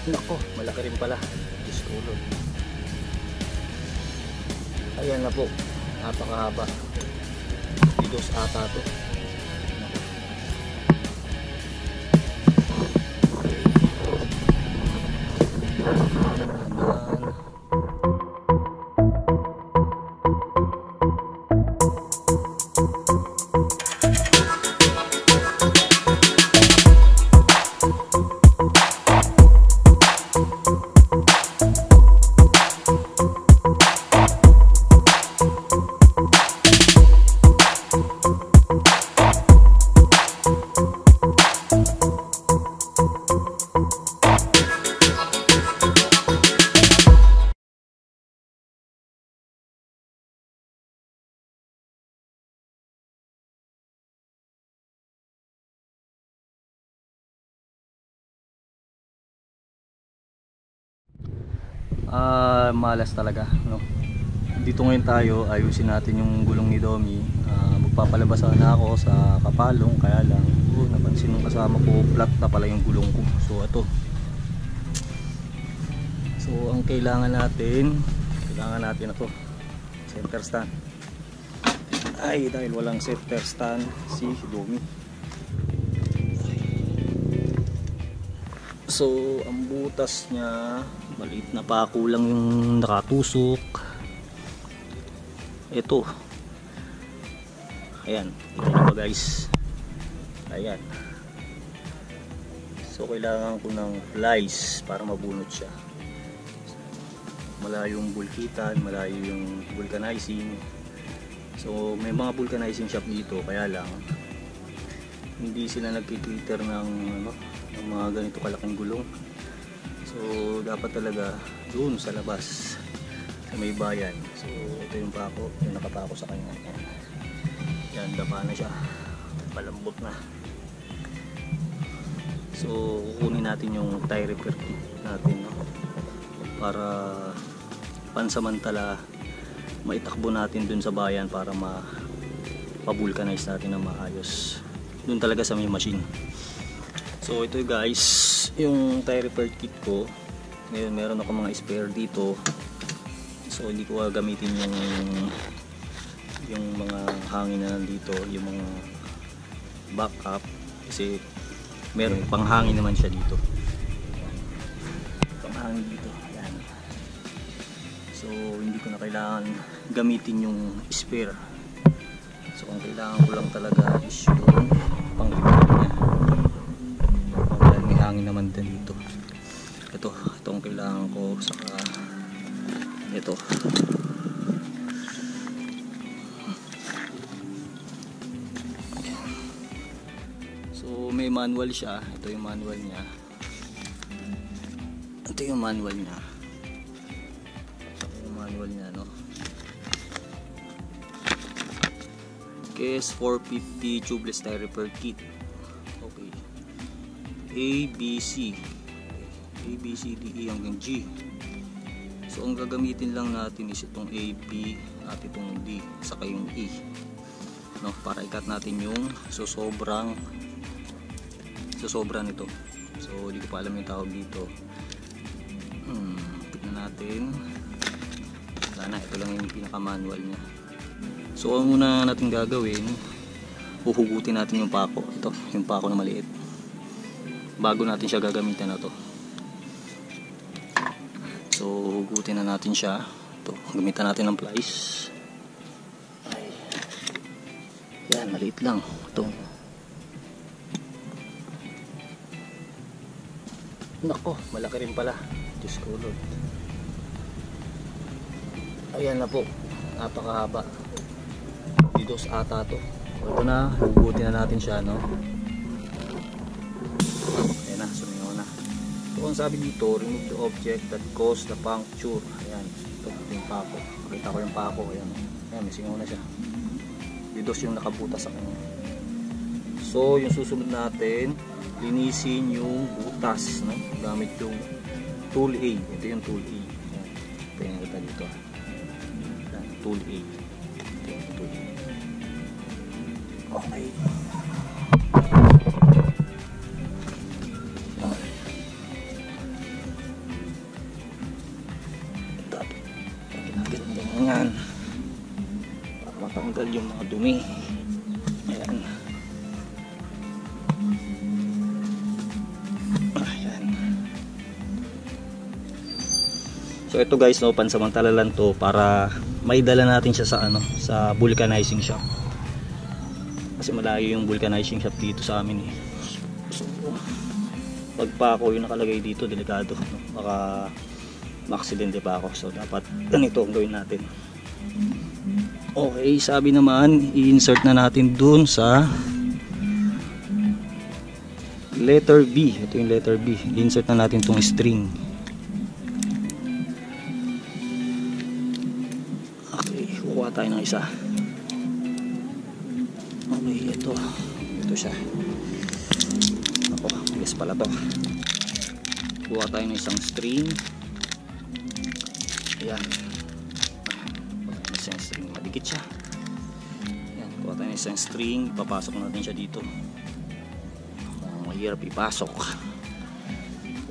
Nako, malaki rin pala. Diyos ko Lord. Ayan na po. Napakahaba. Didos ata to. Malas talaga, no? Dito ngayon tayo, ayusin natin yung gulong ni Domi. Magpapalabas na ako sa kapalong, kaya lang napansin nung kasama ko, flat na pala yung gulong ko. So ito, so ang kailangan natin na to, center stand. Ay, dahil walang center stand si Domi. So ang butas niya, maliit na pako lang yung nakatusok. Ito, ayan, ito na ba guys, ayan. So kailangan ko ng plies para mabunot siya. Malayo yung bulkitan, malayo yung vulcanizing. So may mga vulcanizing shop dito, kaya lang hindi sila nagki-cater ng mga ganito kalaking gulong. So dapat talaga doon sa labas, sa may bayan. So ito yung pako, yung nakapako sa kanya. Yan, dapa na siya, palambot na. So kukunin natin yung tire repair kit natin, no? Para pansamantala maitakbo natin dun sa bayan para ma-vulcanize natin na maayos dun talaga sa may machine. So ito guys, yung tire repair kit ko. Ngayon meron ako mga spare dito. So hindi ko gagamitin yung mga hangin na nandito, yung mga backup, kasi meron panghangin naman siya dito. Panghangin dito. Ayan. So hindi ko na kailangan gamitin yung spare. So ang kailangan ko lang talaga is yung pang-repair niya. Hangin naman din dito. Itong kailangan ko, saka ito. So may manual siya. Ito yung manual niya. Ito yung manual niya. Yung manual niya, no? KS 450 tubeless tire repair kit. Okay. A, B, C, D, E hanggang G. So ang gagamitin lang natin is itong A, B at itong D, saka yung E, no? Para ikat natin yung sobrang nito. So hindi ko pa alam yung tawag dito. Tignan natin. Sana ito lang yung pinaka manual niya. So ang una natin gagawin, huhugutin natin yung pako. Ito, yung pako na maliit, bago natin siya gagamitin na to. So hugutin na natin siya. Ito, gamitan natin ng plies. Ay. Yan, maliit lang ito. Nako, malaki rin pala. Diyos ko Lord. Ayan na po, napakahaba. Didos ata to. Ito na, hugutin na natin siya, no? Ayan na, sumingaw na. So ang sabi dito, remove the object that caused the puncture. Ayan, ito yung pako. Makita ko yung pako. Ayan, ayan, may singaw na siya. Didos yung nakabutas sa kanya. So yung susunod natin, linisin yung butas, no? Gamit yung tool A. Ito yung tool A. Ayan, tingnan kita dito. Ayan, tool A. Ito yung tool A. Okay. tanggal yung mga dumi. Ayan. Ayan. So ito guys, no, pansamantala lang to para maidala natin siya sa sa vulcanizing shop. Kasi malayo yung vulcanizing shop dito sa amin eh. So pagpako yung nakalagay dito, delikado, no? Baka ma-aksidente pa ako. So dapat ganito ang gawin natin. Okay, sabi naman i-insert na natin dun sa letter B. Ito yung letter B. I-insert na natin tong string. Okay, kukuha tayo ng isa. Okay, ito siya. Ako, bilis pala to. Kuha tayo ng isang string. Ayan. Isang string, madikit siya. Ayan, kuha tayo ng isang string. Papasok natin siya dito. Mahirap ipasok,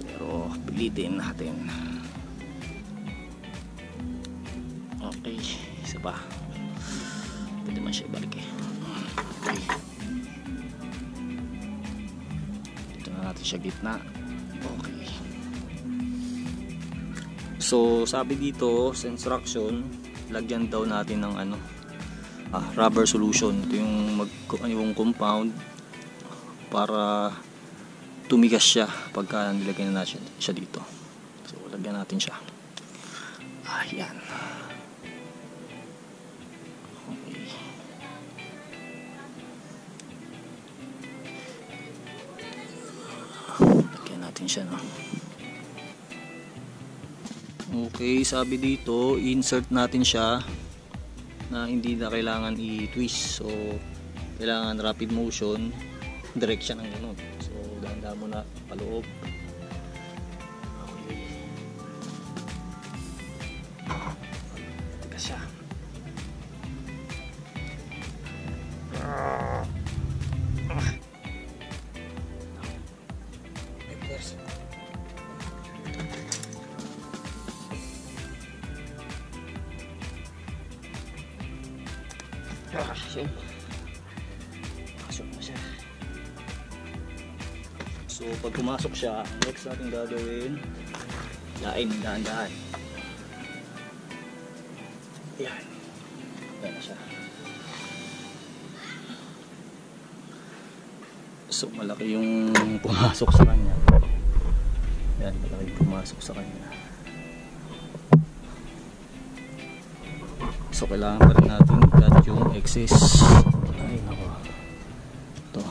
pero pilitin natin. Okay, isa pa. Pwede man siya ibalik eh. Okay. Dito na natin siya gitna. Okay. So sabi dito sa instruction, lagyan daw natin ng rubber solution. Ito yung compound para tumigas siya pagka nilagyan na siya dito. So lagyan natin siya. Ayan. Okay. Lagyan natin siya, no? Okay, sabi dito, insert natin siya na hindi na kailangan i-twist. So, kailangan rapid motion, direction ng ganun. So, dahan-dahan mo na paloob. Okay. Tigas siya. Pasok na siya. So pag pumasok siya, next natin gagawin, lain dahan-dahan. Yan. Yan na siya. So malaki yung pumasok sa kanya. Yan, malaki yung pumasok sa kanya. So kailangan pa rin natin i-cut yung excess. Ay nako. Ito.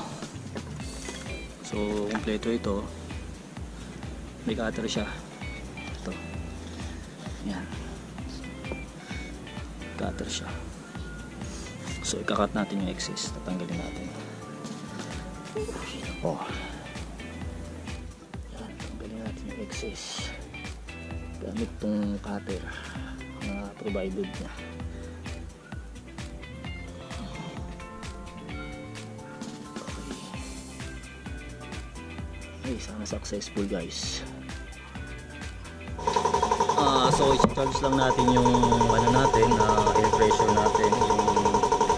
So kompleto ito. May cutter siya. Ito. Yan. Cutter siya. So ikakat natin yung excess. Tatanggalin natin. Oh. Yan. Tanggalin natin yung excess. Gamit tong cutter na provided niya. Okay, sana successful guys. So i-charge lang natin yung natin, air pressure natin, yung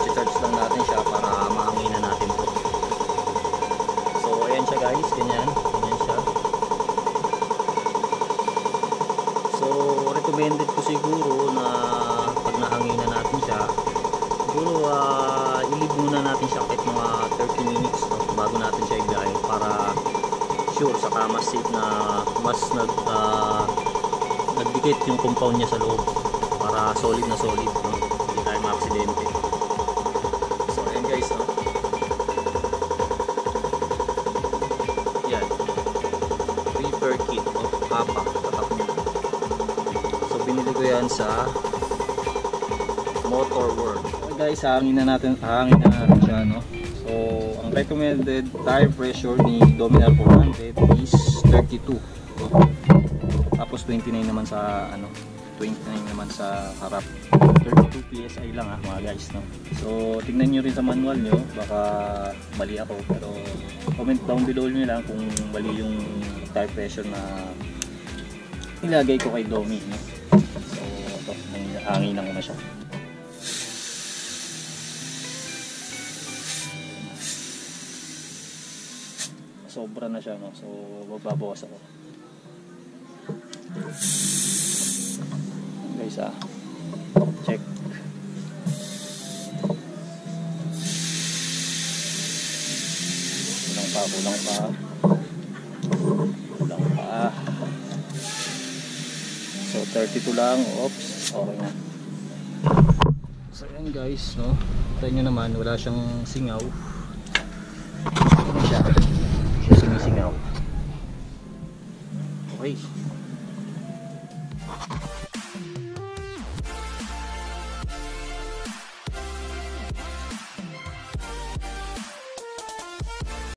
i-charge lang natin siya para mahanginan natin to. So ayan siya guys, ganyan siya. So recommended ko siguro na pag nahanginan natin siya, siguro i-leave muna natin siya kahit mga 30 minutes bago natin siya i-dry para sure saka mas safe na mas nagdikit yung compound niya sa loob para solid na solid, no? Hindi tayo ma-aksidente. So ayan guys, no? Yan repair kit of Kappa, tatak niya. So binili ko yan sa Motor World. Okay guys, hangin na natin siya, no? So, ang recommended tire pressure ni Dominar 400 is 32. So, tapos 29 naman sa 29 naman sa harap. 32 PSI lang mga guys, no. So, tingnan niyo rin sa manual niyo, baka mali ako, pero comment down below niyo lang kung mali yung tire pressure na nilagay ko kay Domi, no. So, ito, hanginan ko na siya. sobra na siya, no? So magbabawas ako. Guys, check. Kulang pa. So 32 lang. Oops, okay na. So yan guys, no? Kita nyo naman, wala siyang singaw. Ano siya? Siya sumisingaw. Okay.